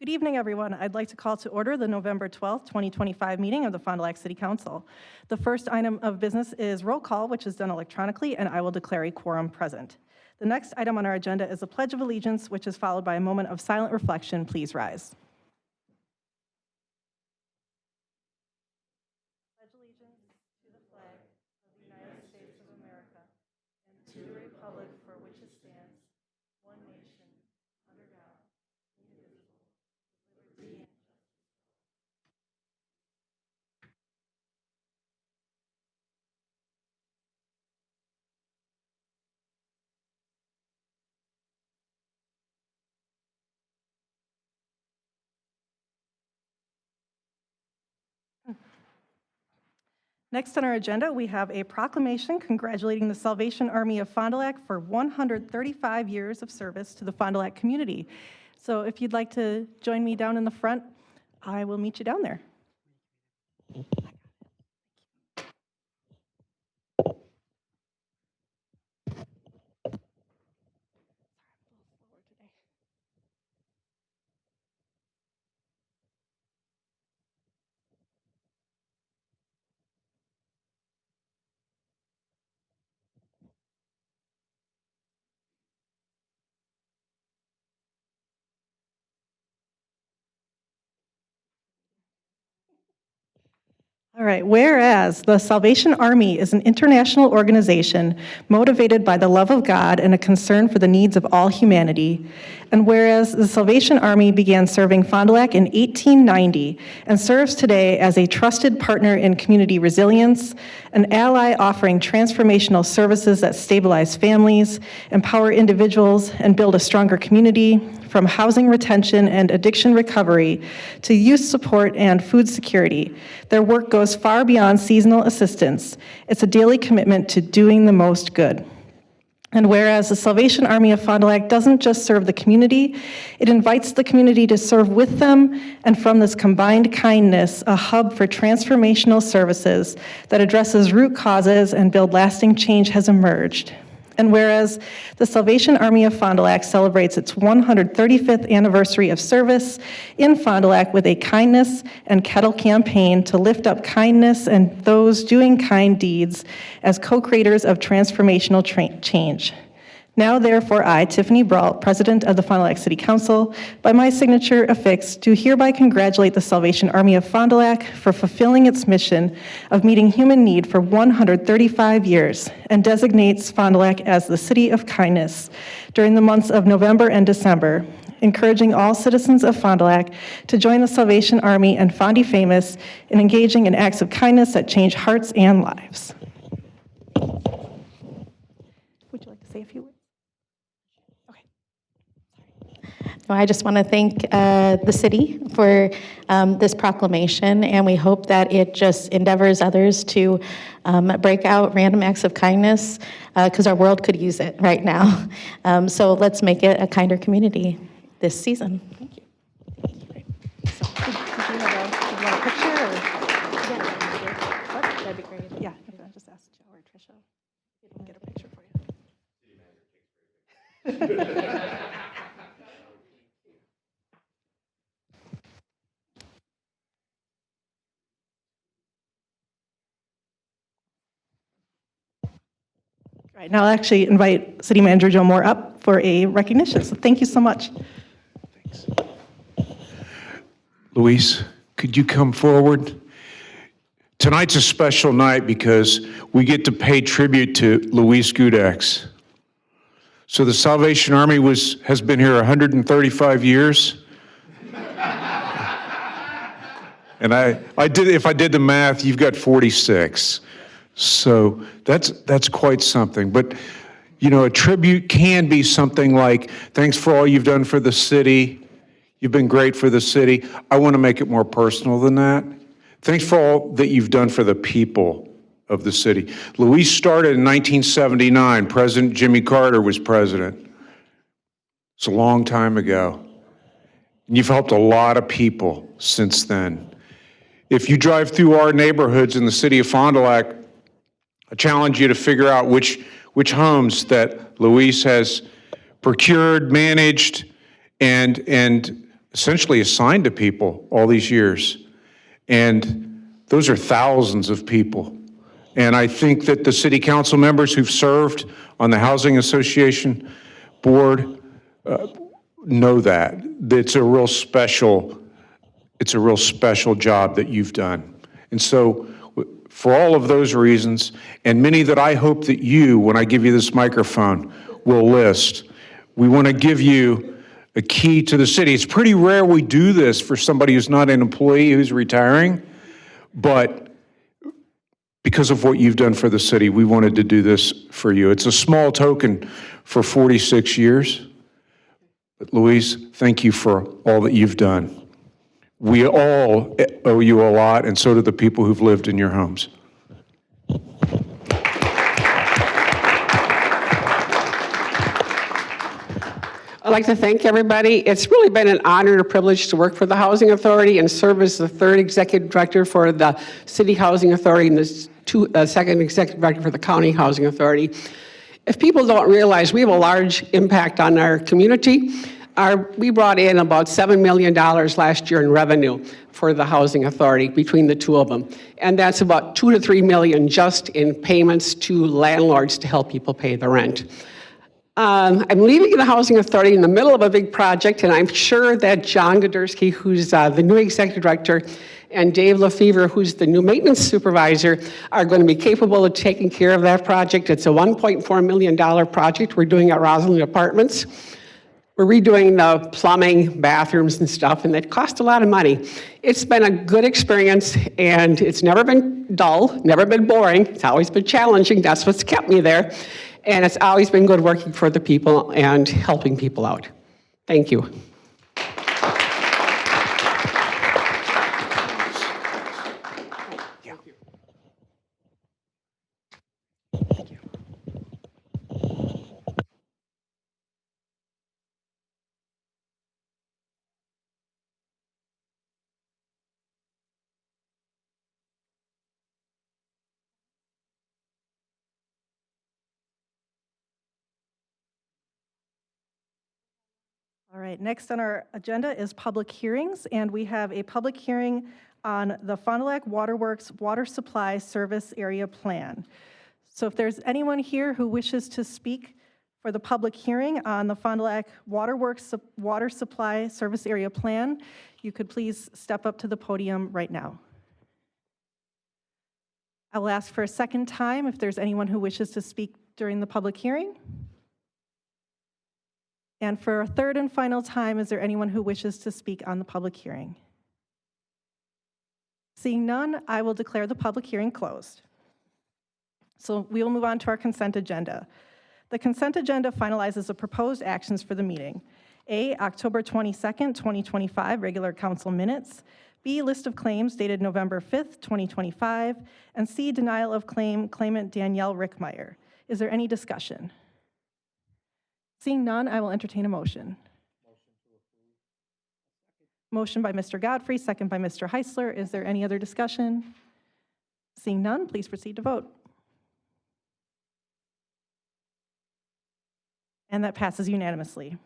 Good evening, everyone. I'd like to call to order the November 12th, 2025 meeting of the Fond du Lac City Council. The first item of business is roll call, which is done electronically, and I will declare a quorum present. The next item on our agenda is the Pledge of Allegiance, which is followed by a moment of silent reflection. Please rise. Pledge allegiance to the flag of the United States of America and to the republic for which it stands, one nation, under God, indivisible, with liberty and justice. Next on our agenda, we have a proclamation congratulating the Salvation Army of Fond du Lac for 135 years of service to the Fond du Lac community. So if you'd like to join me down in the front, I will meet you down there. All right, whereas the Salvation Army is an international organization motivated by the love of God and a concern for the needs of all humanity, and whereas the Salvation Army began serving Fond du Lac in 1890 and serves today as a trusted partner in community resilience, an ally offering transformational services that stabilize families, empower individuals, and build a stronger community, from housing retention and addiction recovery to youth support and food security. Their work goes far beyond seasonal assistance. It's a daily commitment to doing the most good. And whereas the Salvation Army of Fond du Lac doesn't just serve the community, it invites the community to serve with them, and from this combined kindness, a hub for transformational services that addresses root causes and build lasting change has emerged. And whereas the Salvation Army of Fond du Lac celebrates its 135th anniversary of service in Fond du Lac with a kindness and kettle campaign to lift up kindness and those doing kind deeds as co-creators of transformational change. Now, therefore, I, Tiffany Brault, President of the Fond du Lac City Council, by my signature affixed, do hereby congratulate the Salvation Army of Fond du Lac for fulfilling its mission of meeting human need for 135 years and designates Fond du Lac as the City of Kindness during the months of November and December, encouraging all citizens of Fond du Lac to join the Salvation Army and Fondy Famous in engaging in acts of kindness that change hearts and lives. Would you like to say a few words? I just want to thank the city for this proclamation, and we hope that it just endeavors others to break out random acts of kindness, because our world could use it right now. So let's make it a kinder community this season. Thank you. So, did you want a picture? Or? That'd be great. Yeah, I just asked Joe or Tricia if we can get a picture for you. All right, now I'll actually invite City Manager Joe Moore up for a recognition. So thank you so much. Thanks. Luis, could you come forward? Tonight's a special night because we get to pay tribute to Luis Gudex. So the Salvation Army has been here 135 years. And if I did the math, you've got 46. So that's quite something. But, you know, a tribute can be something like, thanks for all you've done for the city. You've been great for the city. I want to make it more personal than that. Thanks for all that you've done for the people of the city. Luis started in 1979. President Jimmy Carter was president. It's a long time ago. And you've helped a lot of people since then. If you drive through our neighborhoods in the city of Fond du Lac, I challenge you to figure out which homes that Luis has procured, managed, and essentially assigned to people all these years. And those are thousands of people. And I think that the city council members who've served on the Housing Association board know that. It's a real special job that you've done. And so for all of those reasons, and many that I hope that you, when I give you this microphone, will list, we want to give you a key to the city. It's pretty rare we do this for somebody who's not an employee who's retiring, but because of what you've done for the city, we wanted to do this for you. It's a small token for 46 years. But Louise, thank you for all that you've done. We all owe you a lot, and so do the people who've lived in your homes. I'd like to thank everybody. It's really been an honor and a privilege to work for the Housing Authority and serve as the third executive director for the City Housing Authority and the second executive director for the County Housing Authority. If people don't realize, we have a large impact on our community. We brought in about $7 million last year in revenue for the Housing Authority between the two of them. And that's about $2 to $3 million just in payments to landlords to help people pay the rent. I'm leaving the Housing Authority in the middle of a big project, and I'm sure that John Godursky, who's the new executive director, and Dave Lefevre, who's the new maintenance supervisor, are going to be capable of taking care of that project. It's a $1.4 million project we're doing at Rosalind Apartments. We're redoing the plumbing, bathrooms, and stuff, and it cost a lot of money. It's been a good experience, and it's never been dull, never been boring. It's always been challenging. That's what's kept me there. And it's always been good working for the people and helping people out. Thank you. All right, next on our agenda is public hearings, and we have a public hearing on the Fond du Lac Waterworks Water Supply Service Area Plan. So if there's anyone here who wishes to speak for the public hearing on the Fond du Lac Waterworks Water Supply Service Area Plan, you could please step up to the podium right now. I'll ask for a second time if there's anyone who wishes to speak during the public hearing. And for a third and final time, is there anyone who wishes to speak on the public hearing? Seeing none, I will declare the public hearing closed. So we will move on to our consent agenda. The consent agenda finalizes the proposed actions for the meeting. A, October 22nd, 2025, regular council minutes. B, list of claims dated November 5th, 2025. And C, denial of claim, claimant Danielle Rickmeyer. Is there any discussion? Seeing none, I will entertain a motion. Motion by Mr. Godfrey, second by Mr. Heisler. Is there any other discussion? Seeing none, please proceed to vote. And that passes unanimously.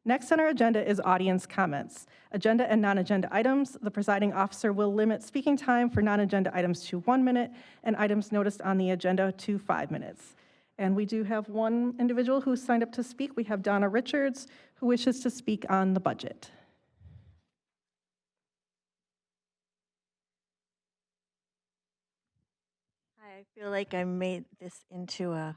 Next on our agenda is audience comments. Agenda and non-agenda items. The presiding officer will limit speaking time for non-agenda items to 1 minute and items noticed on the agenda to 5 minutes. And we do have one individual who signed up to speak. We have Donna Richards, who wishes to speak on the budget. I feel like I made this into a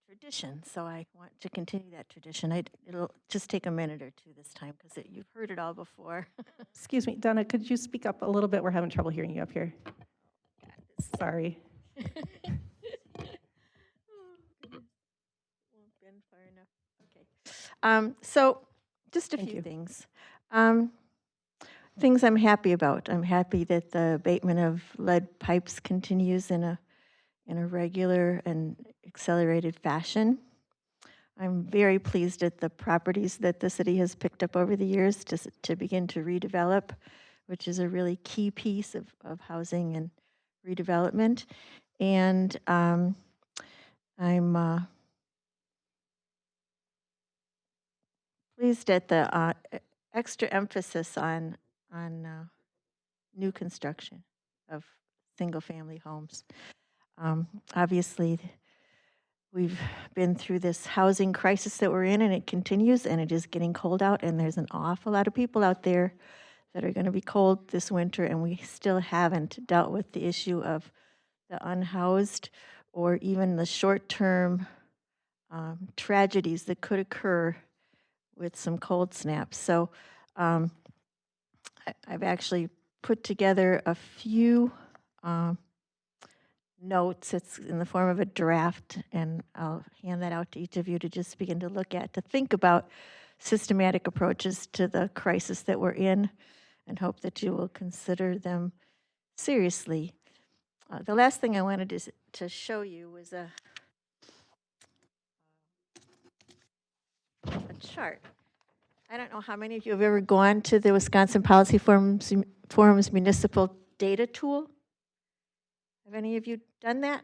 tradition, so I want to continue that tradition. It'll just take a minute or two this time because you've heard it all before. Excuse me, Donna, could you speak up a little bit? We're having trouble hearing you up here. Sorry. Won't bend far enough. Okay. So just a Thank few you. things. Things I'm happy about. I'm happy that the abatement of lead pipes continues in a regular and accelerated fashion. I'm very pleased at the properties that the city has picked up over the years to begin to redevelop, which is a really key piece of housing and redevelopment. And I'm pleased at the extra emphasis on new construction of single-family homes. Obviously, we've been through this housing crisis that we're in, and it continues, and it is getting cold out, and there's an awful lot of people out there that are going to be cold this winter, and we still haven't dealt with the issue of the unhoused or even the short-term tragedies that could occur with some cold snaps. So I've actually put together a few notes. It's in the form of a draft, and I'll hand that out to each of you to just begin to look at, to think about systematic approaches to the crisis that we're in, and hope that you will consider them seriously. The last thing I wanted to show you was a chart. I don't know how many of you have ever gone to the Wisconsin Policy Forum's municipal data tool. Have any of you done that?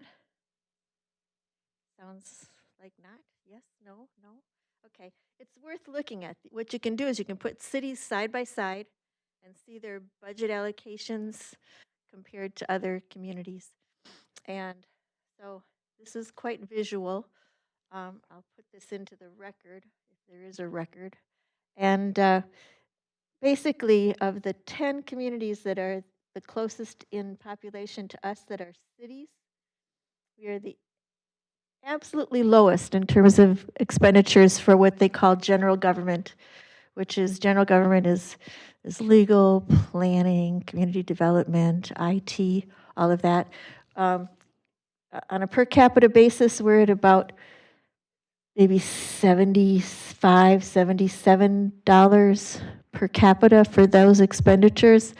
Sounds like not. Yes, no, no. Okay, it's worth looking at. What you can do is you can put cities side by side and see their budget allocations compared to other communities. And so this is quite visual. I'll put this into the record, if there is a record. And basically, of the 10 communities that are the closest in population to us that are cities, we are the absolutely lowest in terms of expenditures for what they call general government, which is general government is legal, planning, community development, IT, all of that. On a per capita basis, we're at about maybe $75, $77 per capita for those expenditures.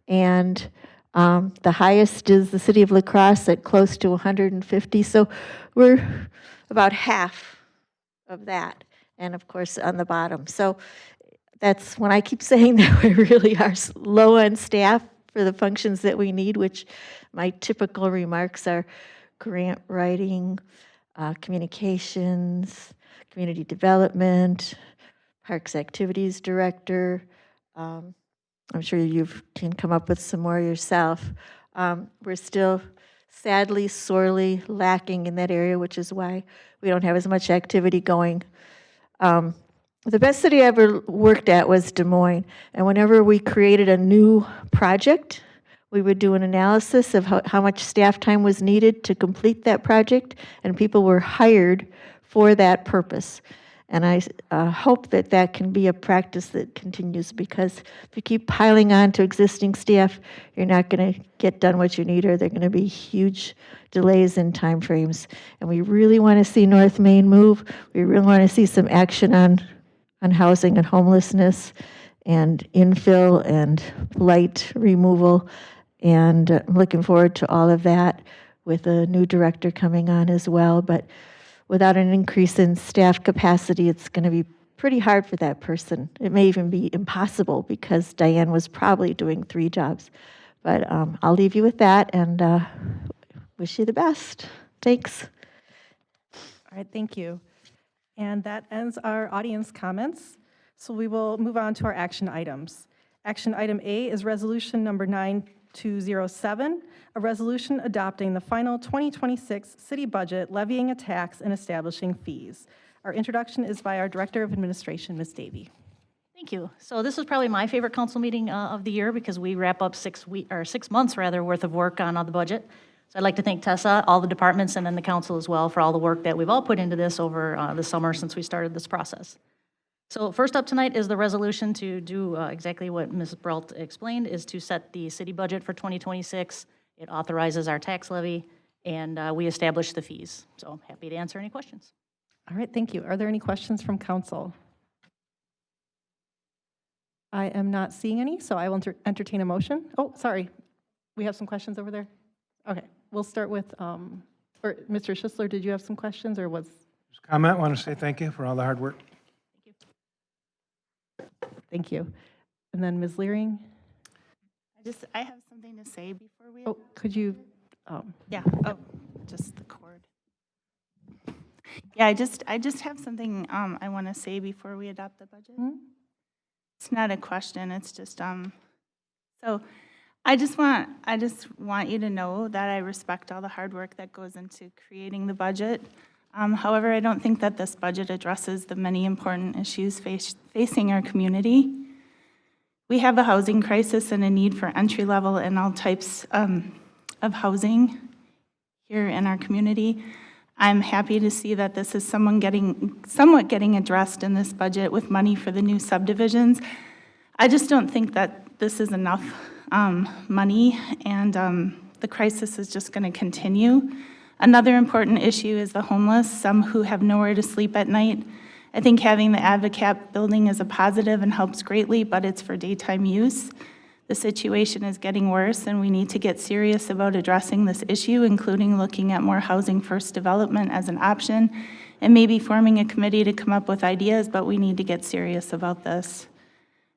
And the highest is the city of La Crosse at close to 150. So we're about half of that. And of course, on the bottom. So that's when I keep saying that we really are low on staff for the functions that we need, which my typical remarks are grant writing, communications, community development, parks activities director. I'm sure you can come up with some more yourself. We're still sadly, sorely lacking in that area, which is why we don't have as much activity going. The best city I ever worked at was Des Moines, and whenever we created a new project, we would do an analysis of how much staff time was needed to complete that project, and people were hired for that purpose. And I hope that that can be a practice that continues, because if you keep piling on to existing staff, you're not going to get done what you need, or there are going to be huge delays in time frames. And we really want to see North Main move. We really want to see some action on housing and homelessness and infill and light removal. And I'm looking forward to all of that with a new director coming on as well. But without an increase in staff capacity, it's going to be pretty hard for that person. It may even be impossible, because Diane was probably doing 3 jobs. But I'll leave you with that, and wish you the best. Thanks. All right, thank you. And that ends our audience comments. So we will move on to our action items. Action item A is resolution number 9207, a resolution adopting the final 2026 city budget, levying a tax and establishing fees. Our introduction is by our Director of Administration, Ms. Davey. Thank you. So this is probably my favorite council meeting of the year, because we wrap up 6 months worth of work on the budget. So I'd like to thank Tessa, all the departments, and then the council as well for all the work that we've all put into this over the summer since we started this process. So first up tonight is the resolution to do exactly what Ms. Brault explained, is to set the city budget for 2026. It authorizes our tax levy, and we establish the fees. So I'm happy to answer any questions. All right, thank you. Are there any questions from council? I am not seeing any, so I will entertain a motion. Oh, sorry. We have some questions over there? Okay, we'll start with, or Mr. Schisler, did you have some questions, or was? Just comment, want to say thank you for all the hard work. Thank you. And then Ms. Leering? I have something to say before we. Oh, could you, Yeah, just the cord. Yeah, I just have something I want to say before we adopt the budget. It's not a question, it's just, so I just want you to know that I respect all the hard work that goes into creating the budget. However, I don't think that this budget addresses the many important issues facing our community. We have a housing crisis and a need for entry-level and all types of housing here in our community. I'm happy to see that this is somewhat getting addressed in this budget with money for the new subdivisions. I just don't think that this is enough money, and the crisis is just going to continue. Another important issue is the homeless, some who have nowhere to sleep at night. I think having the AdvoCap building is a positive and helps greatly, but it's for daytime use. The situation is getting worse, and we need to get serious about addressing this issue, including looking at more housing first development as an option, and maybe forming a committee to come up with ideas, but we need to get serious about this.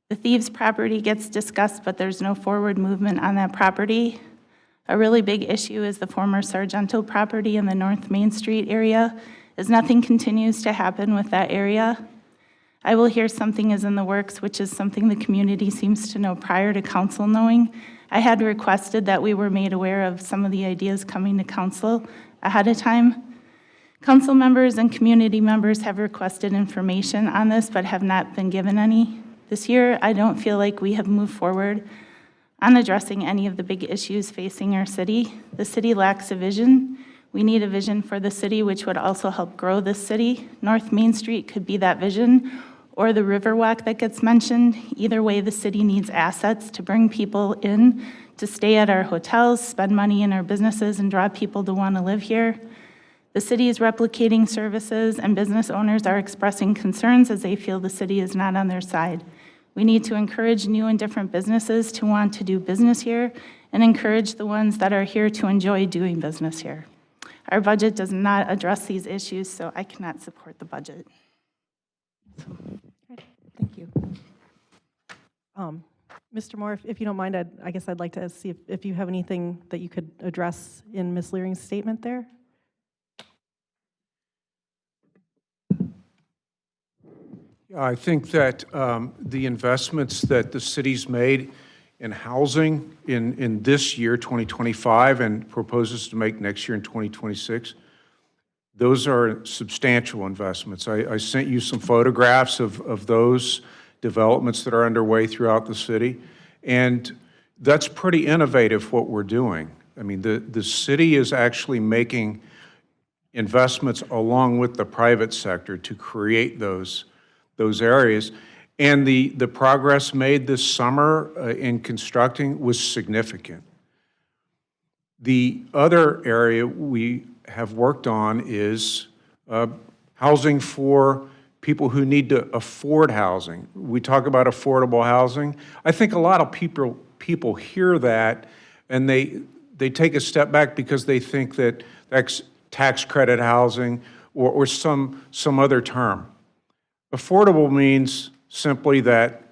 The Thieves property gets discussed, but there's no forward movement on that property. A really big issue is the former Sargento property in the North Main Street area, as nothing continues to happen with that area. I will hear something is in the works, which is something the community seems to know prior to council knowing. I had requested that we were made aware of some of the ideas coming to council ahead of time. Council members and community members have requested information on this, but have not been given any. This year, I don't feel like we have moved forward on addressing any of the big issues facing our city. The city lacks a vision. We need a vision for the city, which would also help grow this city. North Main Street could be that vision, or the Riverwalk that gets mentioned. Either way, the city needs assets to bring people in to stay at our hotels, spend money in our businesses, and draw people to want to live here. The city is replicating services, and business owners are expressing concerns as they feel the city is not on their side. We need to encourage new and different businesses to want to do business here, and encourage the ones that are here to enjoy doing business here. Our budget does not address these issues, so I cannot support the budget. Thank you. Mr. Moore, if you don't mind, I guess I'd like to see if you have anything that you could address in Ms. Learing's statement there. Yeah, I think that the investments that the city's made in housing in this year, 2025, and proposes to make next year in 2026, those are substantial investments. I sent you some photographs of those developments that are underway throughout the city, and that's pretty innovative what we're doing. I mean, the city is actually making investments along with the private sector to create those areas. And the progress made this summer in constructing was significant. The other area we have worked on is housing for people who need to afford housing. We talk about affordable housing. I think a lot of people hear that and they take a step back because they think that that's tax credit housing or some other term. Affordable means simply that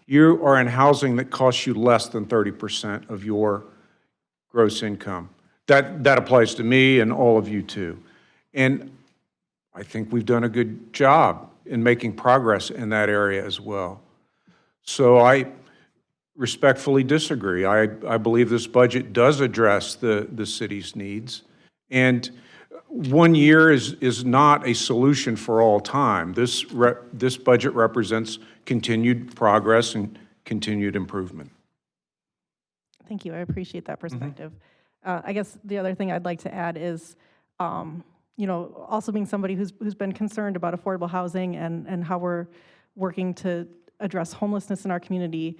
you are in housing that costs you less than 30% of your gross income. That applies to me and all of you too. And I think we've done a good job in making progress in that area as well. So I respectfully disagree. I believe this budget does address the city's needs. And 1 year is not a solution for all time. This budget represents continued progress and continued improvement. Thank you. I appreciate that perspective. I guess the other thing I'd like to add is, also being somebody who's been concerned about affordable housing and how we're working to address homelessness in our community.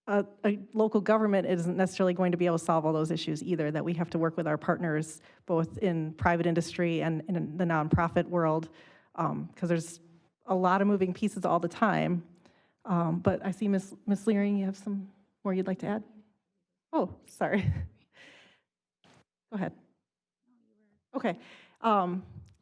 A local government isn't necessarily going to be able to solve all those issues either, that we have to work with our partners, both in private industry and in the nonprofit world, because there's a lot of moving pieces all the time. But I see Ms. Learing, you have some more you'd like to add? Oh, sorry. Go ahead. Okay.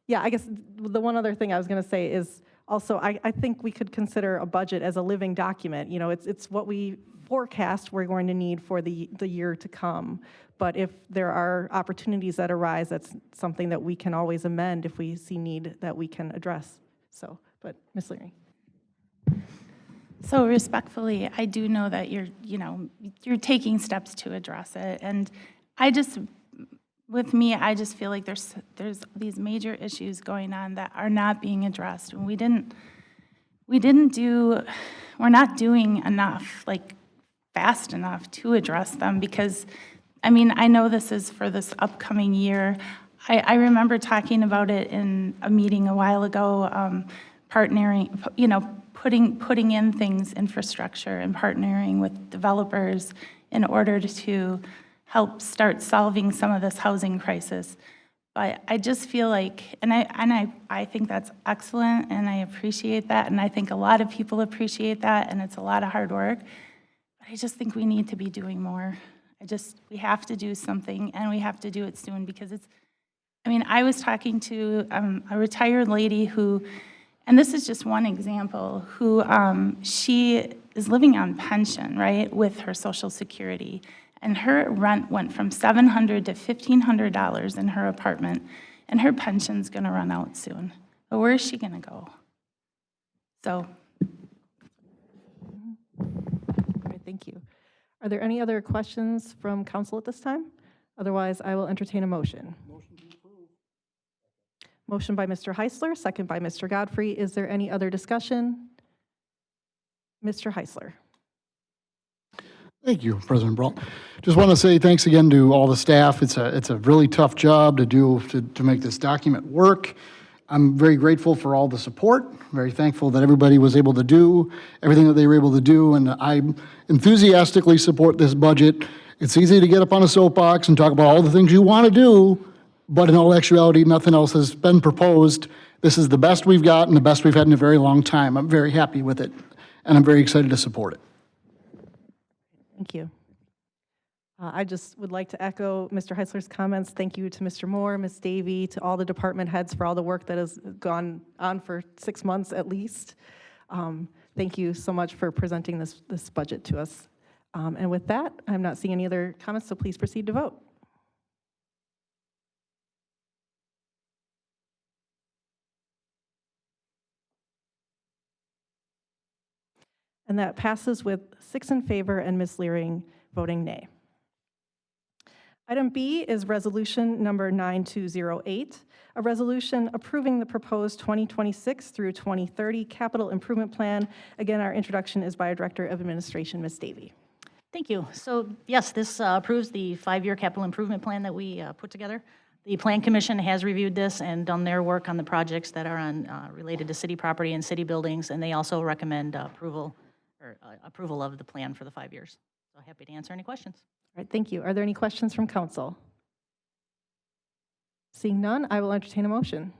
Yeah, I guess the one other thing I was going to say is also I think we could consider a budget as a living document. You know, it's what we forecast we're going to need for the year to come. But if there are opportunities that arise, that's something that we can always amend if we see need that we can address. So, but Ms. Leary. So respectfully, I do know that you're taking steps to address it. And with me, I just feel like there's these major issues going on that are not being addressed. And we're not doing enough, like fast enough to address them because, I mean, I know this is for this upcoming year. I remember talking about it in a meeting a while ago, partnering, putting in things, infrastructure, and partnering with developers in order to help start solving some of this housing crisis. But I just feel like, and I think that's excellent, and I appreciate that, and I think a lot of people appreciate that, and it's a lot of hard work. But I just think we need to be doing more. We have to do something, and we have to do it soon because I was talking to a retired lady who, and this is just one example, who she is living on pension, right, with her Social Security. And her rent went from $700 to $1,500 in her apartment, and her pension's gonna run out soon. But where is she gonna go? So. All right, thank you. Are there any other questions from council at this time? Otherwise, I will entertain a motion. Motion by Mr. Heisler, second by Mr. Godfrey. Is there any other discussion? Mr. Heisler. Thank you, President Brault. Just want to say thanks again to all the staff. It's a really tough job to do to make this document work. I'm very grateful for all the support, very thankful that everybody was able to do everything that they were able to do, and I enthusiastically support this budget. It's easy to get up on a soapbox and talk about all the things you want to do, but in all actuality, nothing else has been proposed. This is the best we've got and the best we've had in a very long time. I'm very happy with it, and I'm very excited to support it. Thank you. I just would like to echo Mr. Heisler's comments. Thank you to Mr. Moore, Ms. Davy, to all the department heads for all the work that has gone on for 6 months at least. Thank you so much for presenting this budget to us. And with that, I'm not seeing any other comments, so please proceed to vote. And that passes with 6 in favor and Ms. Leering voting nay. Item B is resolution number 9208, a resolution approving the proposed 2026 through 2030 capital improvement plan. Again, our introduction is by our Director of Administration, Ms. Davy. Thank you. So yes, this approves the 5-year capital improvement plan that we put together. The Plan Commission has reviewed this and done their work on the projects that are related to city property and city buildings, and they also recommend approval of the plan for the 5 years. So happy to answer any questions. All right, thank you. Are there any questions from council? Seeing none, I will entertain a motion.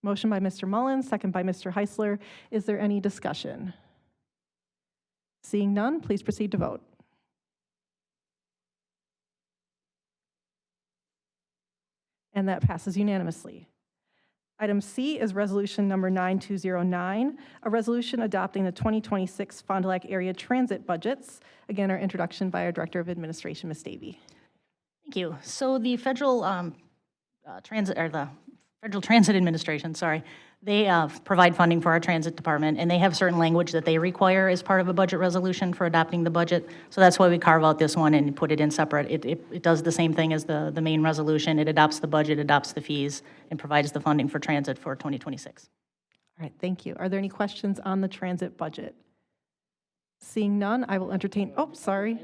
Motion by Mr. Mullins, second by Mr. Heisler. Is there any discussion? Seeing none, please proceed to vote. And that passes unanimously. Item C is resolution number 9209, a resolution adopting the 2026 Fond du Lac area transit budgets. Again, our introduction by our Director of Administration, Ms. Davy. Thank you. So the Federal Transit Administration, they provide funding for our transit department, and they have certain language that they require as part of a budget resolution for adopting the budget. So that's why we carve out this one and put it in separate. It does the same thing as the main resolution. It adopts the budget, adopts the fees, and provides the funding for transit for 2026. All right, thank you. Are there any questions on the transit budget? Seeing none, I will entertain, sorry.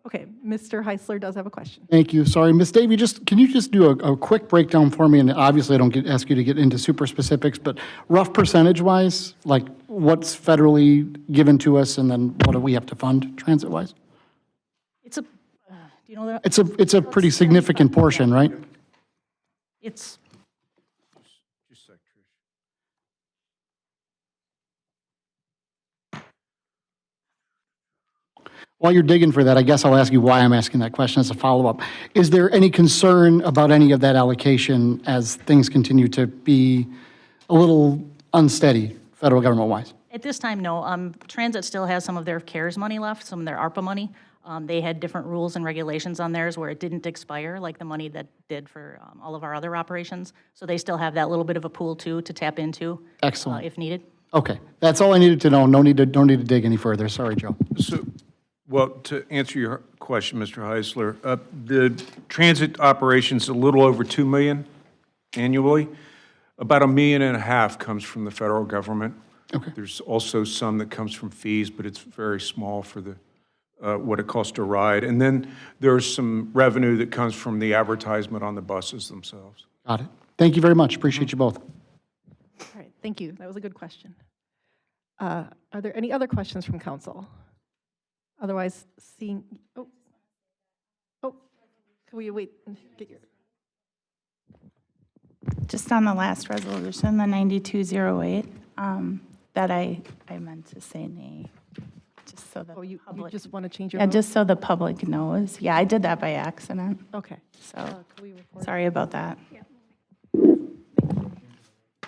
Okay, Mr. Heisler does have a question. Thank you. Sorry, Ms. Davy, can you just do a quick breakdown for me? And obviously, I don't ask you to get into super specifics, but rough percentage-wise, like what's federally given to us, and then what do we have to fund transit-wise? It's a, do you know that? It's a pretty significant portion, right? It's, While you're digging for that, I guess I'll ask you why I'm asking that question as a follow-up. Is there any concern about any of that allocation as things continue to be a little unsteady, federal government-wise? At this time, no. Transit still has some of their CARES money left, some of their ARPA money. They had different rules and regulations on theirs where it didn't expire, like the money that did for all of our other operations. So they still have that little bit of a pool, too, to tap into. Excellent. If needed. Okay, that's all I needed to know. No need to dig any further. Sorry, Joe. So, well, to answer your question, Mr. Heisler, the transit operation's a little over 2 million annually. About 1.5 million comes from the federal government. Okay. There's also some that comes from fees, but it's very small for the, what it costs to ride. And then there's some revenue that comes from the advertisement on the buses themselves. Got it. Thank you very much. Appreciate you both. All right, thank you. That was a good question. Are there any other questions from council? Otherwise, seeing, can we wait and get your, Just on the last resolution, the 9208, that I meant to say nay, just so the you public. just want to change your Yeah, vote? just so the public knows. Yeah, I did that by accident, Okay. so Can we record? sorry about that.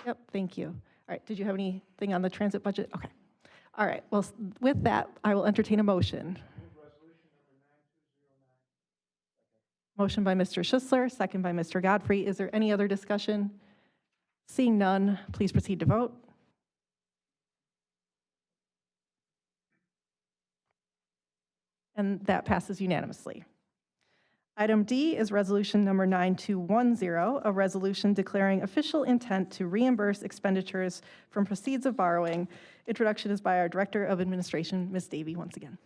Yep, thank you. All right, did you have anything on the transit budget? Okay. All right, well, with that, I will entertain a motion. Motion by Mr. Schisler, second by Mr. Godfrey. Is there any other discussion? Seeing none, please proceed to vote. And that passes unanimously. Item D is resolution number 9210, a resolution declaring official intent to reimburse expenditures from proceeds of borrowing. Introduction is by our Director of Administration, Ms. Davy, once again.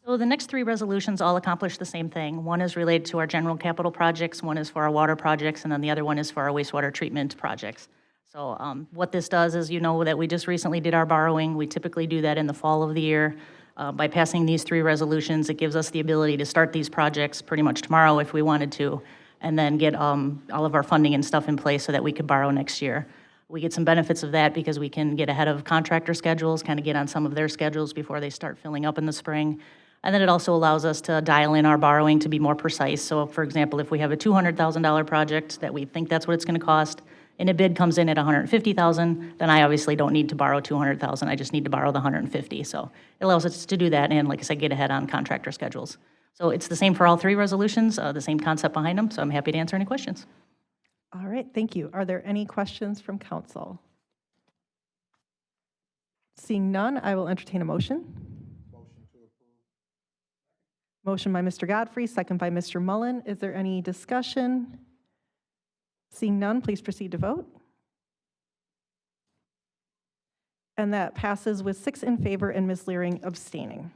So the next three resolutions all accomplish the same thing. One is related to our general capital projects, one is for our water projects, and then the other one is for our wastewater treatment projects. So what this does is, you know that we just recently did our borrowing. We typically do that in the fall of the year. By passing these three resolutions, it gives us the ability to start these projects pretty much tomorrow if we wanted to, and then get all of our funding and stuff in place so that we could borrow next year. We get some benefits of that because we can get ahead of contractor schedules, kind of get on some of their schedules before they start filling up in the spring. And then it also allows us to dial in our borrowing to be more precise. So for example, if we have a $200,000 project that we think that's what it's going to cost, and a bid comes in at $150,000, then I obviously don't need to borrow $200,000. I just need to borrow the $150,000. So it allows us to do that and, like I said, get ahead on contractor schedules. So it's the same for all three resolutions, the same concept behind them. So I'm happy to answer any questions. All right, thank you. Are there any questions from council? Seeing none, I will entertain a motion. Motion by Mr. Godfrey, second by Mr. Mullen. Is there any discussion? Seeing none, please proceed to vote. And that passes with 6 in favor and Ms. Leering abstaining.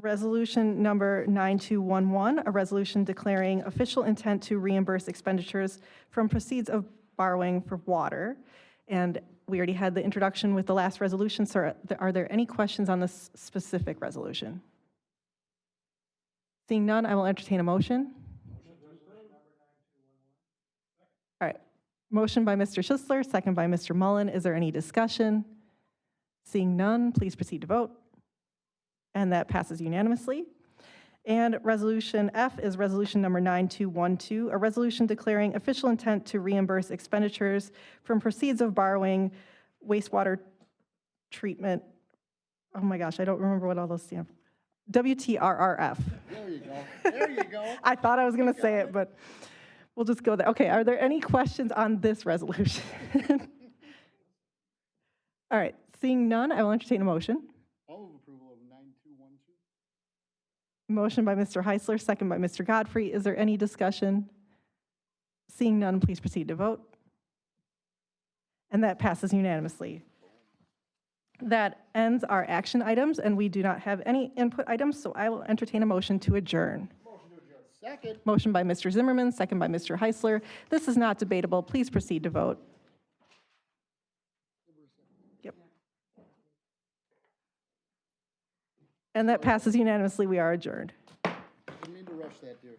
Resolution number 9211, a resolution declaring official intent to reimburse expenditures from proceeds of borrowing for water. And we already had the introduction with the last resolution, so are there any questions on this specific resolution? Seeing none, I will entertain a motion. All right, motion by Mr. Schisler, second by Mr. Mullen. Is there any discussion? Seeing none, please proceed to vote. And that passes unanimously. And resolution F is resolution number 9212, a resolution declaring official intent to reimburse expenditures from proceeds of borrowing wastewater treatment. Oh my gosh, I don't remember what all those stand for. WTRRF. There you go. There you go. I thought I was going to say it, but we'll just go there. Okay, are there any questions on this resolution? All right, seeing none, I will entertain a motion. All of approval of 9212. Motion by Mr. Heisler, second by Mr. Godfrey. Is there any discussion? Seeing none, please proceed to vote. And that passes unanimously. That ends our action items, and we do not have any input items, so I will entertain a motion to adjourn. Second. Motion by Mr. Zimmerman, second by Mr. Heisler. This is not debatable. Please proceed to vote. Yep. And that passes unanimously. We are adjourned. Didn't mean to rush that, dear.